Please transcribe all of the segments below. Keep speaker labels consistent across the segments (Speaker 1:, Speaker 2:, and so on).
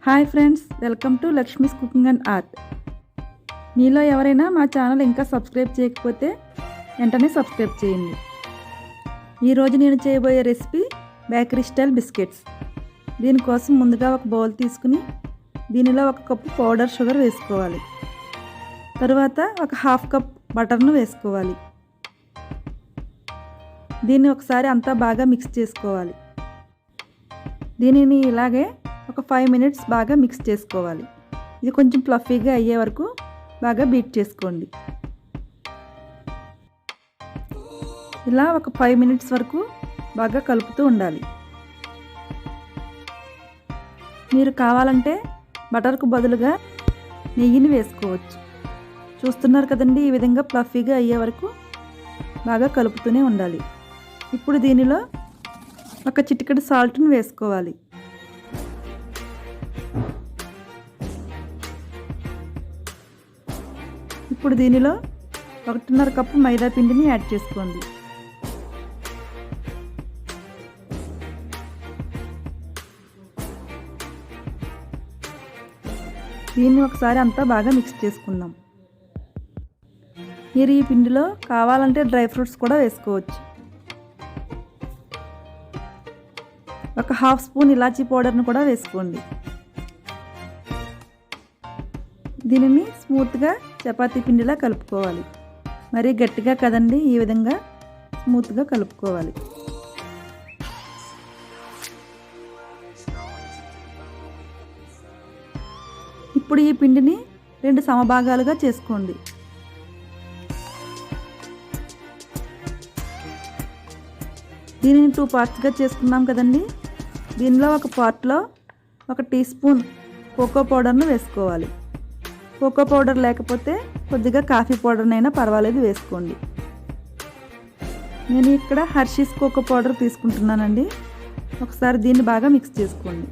Speaker 1: Hi friends, welcome to Lakshmi's cooking and art. మీలో ఎవరైనా మా ఛానల్ ఇంకా సబ్స్క్రైబ్ చేయకపోతే వెంటనే సబ్స్క్రైబ్ చేయండి. ఈరోజు నేను చేయబోయే రెసిపీ బేకరీ స్టైల్ బిస్కెట్స్. దీనికోసం ముందుగా ఒక బౌల్ తీసుకుని దీనిలో 1 కప్పు పౌడర్ షుగర్ వేసుకోవాలి. తరువాత ఒక 1/2 కప్ బటర్ను వేసుకోవాలి. దీన్ని ఒకసారి అంతా బాగా మిక్స్ చేసుకోవాలి. దీనిని ఇలాగే ఒక 5 మినిట్స్ బాగా మిక్స్ చేసుకోవాలి. ఇది కొంచెం ఫ్లఫీగా అయ్యే వరకు బాగా బీట్ చేసుకోండి. ఇలా ఒక 5 మినిట్స్ వరకు బాగా కలుపుతూ ఉండాలి. మీరు కావాలంటే బటర్కు బదులుగా నెయ్యిని వేసుకోవచ్చు. చూస్తున్నారు కదండి, ఈ విధంగా ఫ్లఫీగా అయ్యే వరకు బాగా కలుపుతూనే ఉండాలి. ఇప్పుడు దీనిలో ఒక చిటికెడు సాల్ట్ని వేసుకోవాలి. ఇప్పుడు దీనిలో 1.5 కప్పు మైదా పిండిని యాడ్ చేసుకోండి. దీన్ని ఒకసారి అంతా బాగా మిక్స్ చేసుకుందాం. మీరు ఈ పిండిలో కావాలంటే డ్రై ఫ్రూట్స్ కూడా వేసుకోవచ్చు. ఒక 1/2 స్పూన్ ఇలాచీ పౌడర్ను కూడా వేసుకోండి. దీనిని స్మూత్గా చపాతీ పిండిలా కలుపుకోవాలి. మరీ గట్టిగా కదండి, ఈ విధంగా స్మూత్గా కలుపుకోవాలి. ఇప్పుడు ఈ పిండిని 2 సమభాగాలుగా చేసుకోండి. దీనిని 2 పార్ట్స్గా చేసుకున్నాం కదండి. దీనిలో ఒక పార్ట్లో 1 టీ స్పూన్ కోకో పౌడర్ను వేసుకోవాలి. కోకో పౌడర్ లేకపోతే కొద్దిగా కాఫీ పౌడర్నైనా పర్వాలేదు, వేసుకోండి. నేను ఇక్కడ హర్షీస్ కోకో పౌడర్ తీసుకుంటున్నానండి. ఒకసారి దీన్ని బాగా మిక్స్ చేసుకోండి.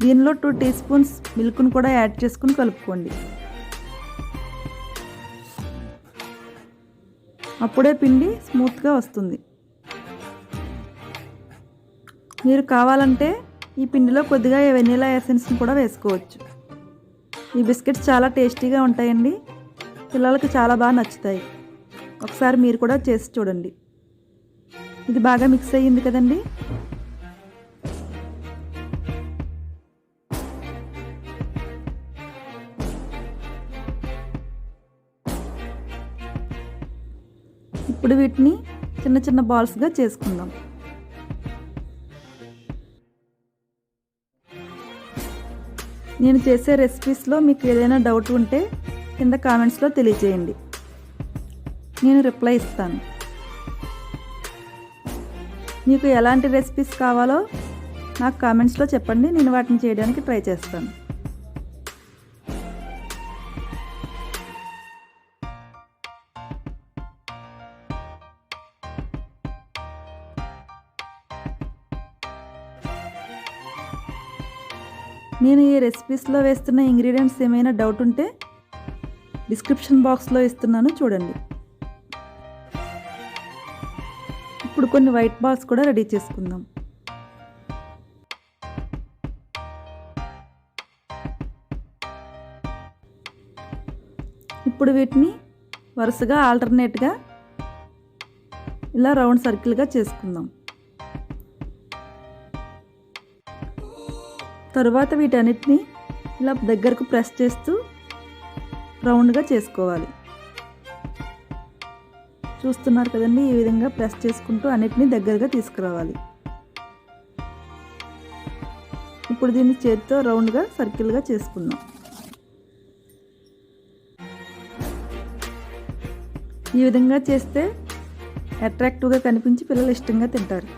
Speaker 1: దీనిలో 2 టీ స్పూన్స్ మిల్క్ను కూడా యాడ్ చేసుకుని కలుపుకోండి. అప్పుడే పిండి స్మూత్గా వస్తుంది. మీరు కావాలంటే ఈ పిండిలో కొద్దిగా వెనిలా ఎసెన్స్ని కూడా వేసుకోవచ్చు. ఈ బిస్కెట్స్ చాలా టేస్టీగా ఉంటాయండి. పిల్లలకి చాలా బాగా నచ్చుతాయి. ఒకసారి మీరు కూడా చేసి చూడండి. ఇది బాగా మిక్స్ అయ్యింది కదండి. ఇప్పుడు వీటిని చిన్న చిన్న బాల్స్గా చేసుకుందాం. నేను చేసే రెసిపీస్లో మీకు ఏదైనా డౌట్ ఉంటే కింద కామెంట్స్లో తెలియజేయండి, నేను రిప్లై ఇస్తాను. మీకు ఎలాంటి రెసిపీస్ కావాలో నాకు కామెంట్స్లో చెప్పండి, నేను వాటిని చేయడానికి ట్రై చేస్తాను. నేను ఈ రెసిపీస్లో వేస్తున్న ఇంగ్రీడియంట్స్ ఏమైనా డౌట్ ఉంటే డిస్క్రిప్షన్ బాక్స్లో ఇస్తున్నాను, చూడండి. ఇప్పుడు కొన్ని వైట్ బాల్స్ కూడా రెడీ చేసుకుందాం. ఇప్పుడు వీటిని వరుసగా ఆల్టర్నేట్గా ఇలా రౌండ్ సర్కిల్గా చేసుకుందాం. తరువాత వీటన్నిటిని ఇలా దగ్గరకు ప్రెస్ చేస్తూ రౌండ్గా చేసుకోవాలి. చూస్తున్నారు కదండి, ఈ విధంగా ప్రెస్ చేసుకుంటూ అన్నిటినీ దగ్గరగా తీసుకురావాలి. ఇప్పుడు దీన్ని చేతితో రౌండ్గా సర్కిల్గా చేసుకుందాం. ఈ విధంగా చేస్తే అట్రాక్టివ్గా కనిపించి పిల్లలు ఇష్టంగా తింటారు.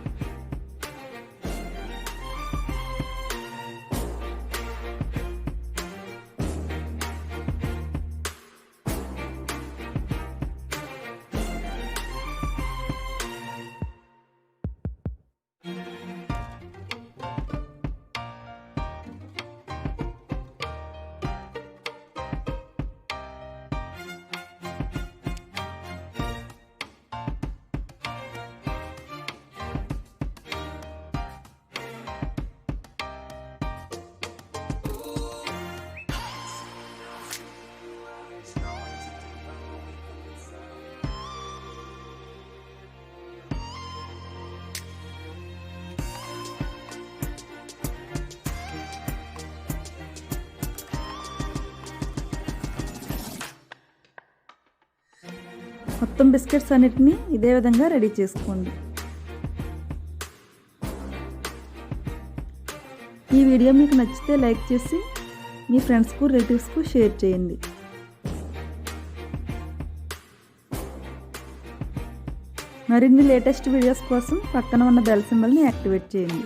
Speaker 1: మొత్తం బిస్కెట్స్ అన్నిటినీ ఇదే విధంగా రెడీ చేసుకోండి. ఈ వీడియో మీకు నచ్చితే లైక్ చేసి మీ ఫ్రెండ్స్కు రిలేటివ్స్కు షేర్ చేయండి. మరిన్ని లేటెస్ట్ వీడియోస్ కోసం పక్కన ఉన్న బెల్ సింబల్ని యాక్టివేట్ చేయండి.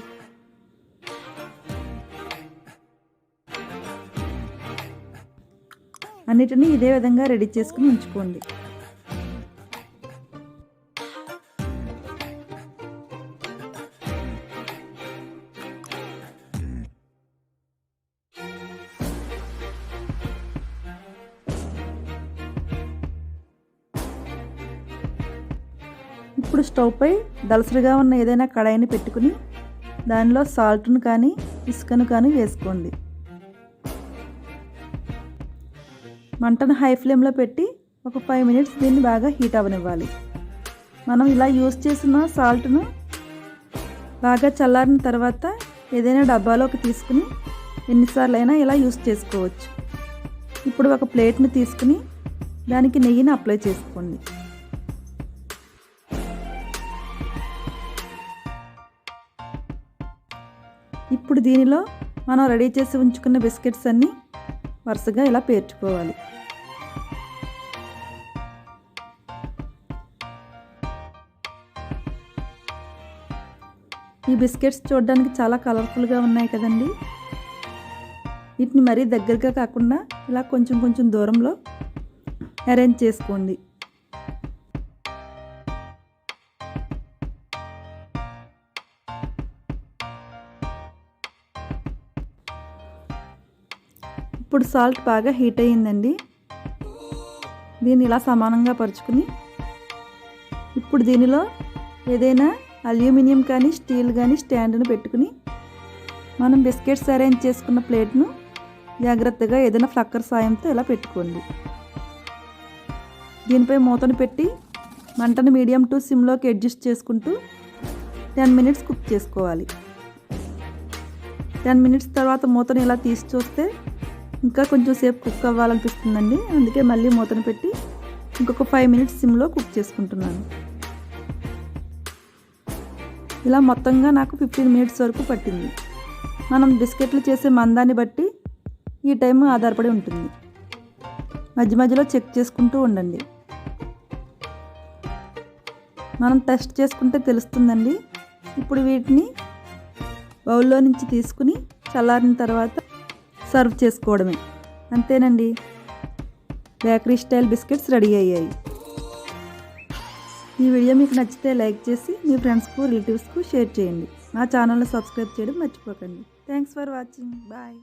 Speaker 1: అన్నిటినీ ఇదే విధంగా రెడీ చేసుకుని ఉంచుకోండి. ఇప్పుడు స్టవ్ పై దలసరిగా ఉన్న ఏదైనా కడాయిని పెట్టుకుని దానిలో సాల్ట్ను కానీ ఇసుకను కానీ వేసుకోండి. మంటను హై ఫ్లేమ్లో పెట్టి ఒక 5 మినిట్స్ దీన్ని బాగా హీట్ అవ్వనివ్వాలి. మనం ఇలా యూస్ చేసిన సాల్ట్ను బాగా చల్లారిన తర్వాత ఏదైనా డబ్బాలోకి తీసుకుని ఎన్నిసార్లు అయినా ఇలా యూస్ చేసుకోవచ్చు. ఇప్పుడు ఒక ప్లేట్ని తీసుకుని దానికి నెయ్యిని అప్లై చేసుకోండి. ఇప్పుడు దీనిలో మనం రెడీ చేసి ఉంచుకున్న బిస్కెట్స్ అన్నీ వరుసగా ఇలా పేర్చుకోవాలి. ఈ బిస్కెట్స్ చూడడానికి చాలా కలర్ఫుల్గా ఉన్నాయి కదండి. వీటిని మరీ దగ్గరగా కాకుండా ఇలా కొంచెం కొంచెం దూరంలో అరేంజ్ చేసుకోండి. ఇప్పుడు సాల్ట్ బాగా హీట్ అయ్యిందండి. దీన్ని ఇలా సమానంగా పరుచుకుని ఇప్పుడు దీనిలో ఏదైనా అల్యూమినియం కానీ స్టీల్ కానీ స్టాండ్ను పెట్టుకుని మనం బిస్కెట్స్ అరేంజ్ చేసుకున్న ప్లేట్ను జాగ్రత్తగా ఏదైనా ఫ్లక్కర్ సాయంతో ఇలా పెట్టుకోండి. దీనిపై మూతను పెట్టి మంటను మీడియం టు సిమ్లోకి అడ్జస్ట్ చేసుకుంటూ 10 మినిట్స్ కుక్ చేసుకోవాలి. 10 మినిట్స్ తర్వాత మూతను ఇలా తీసి చూస్తే ఇంకా కొంచెం సేపు కుక్ అవ్వాలనిపిస్తుందండి. అందుకే మళ్ళీ మూతను పెట్టి ఇంకొక 5 మినిట్స్ సిమ్లో కుక్ చేసుకుంటున్నాను. ఇలా మొత్తంగా నాకు 15 మినిట్స్ వరకు పట్టింది. మనం బిస్కెట్లు చేసే మందాన్ని బట్టి ఈ టైం ఆధారపడి ఉంటుంది. మధ్య మధ్యలో చెక్ చేసుకుంటూ ఉండండి. మనం టెస్ట్ చేసుకుంటే తెలుస్తుందండి. ఇప్పుడు వీటిని బౌల్లో నుంచి తీసుకుని చల్లారిన తర్వాత సర్వ్ చేసుకోవడమే. అంతేనండి, బేకరీ స్టైల్ బిస్కెట్స్ రెడీ అయ్యాయి. ఈ వీడియో మీకు నచ్చితే లైక్ చేసి మీ ఫ్రెండ్స్కు రిలేటివ్స్కు షేర్ చేయండి. నా ఛానల్ని సబ్స్క్రైబ్ చేయడం మర్చిపోకండి. Thanks for watching. బాయ్.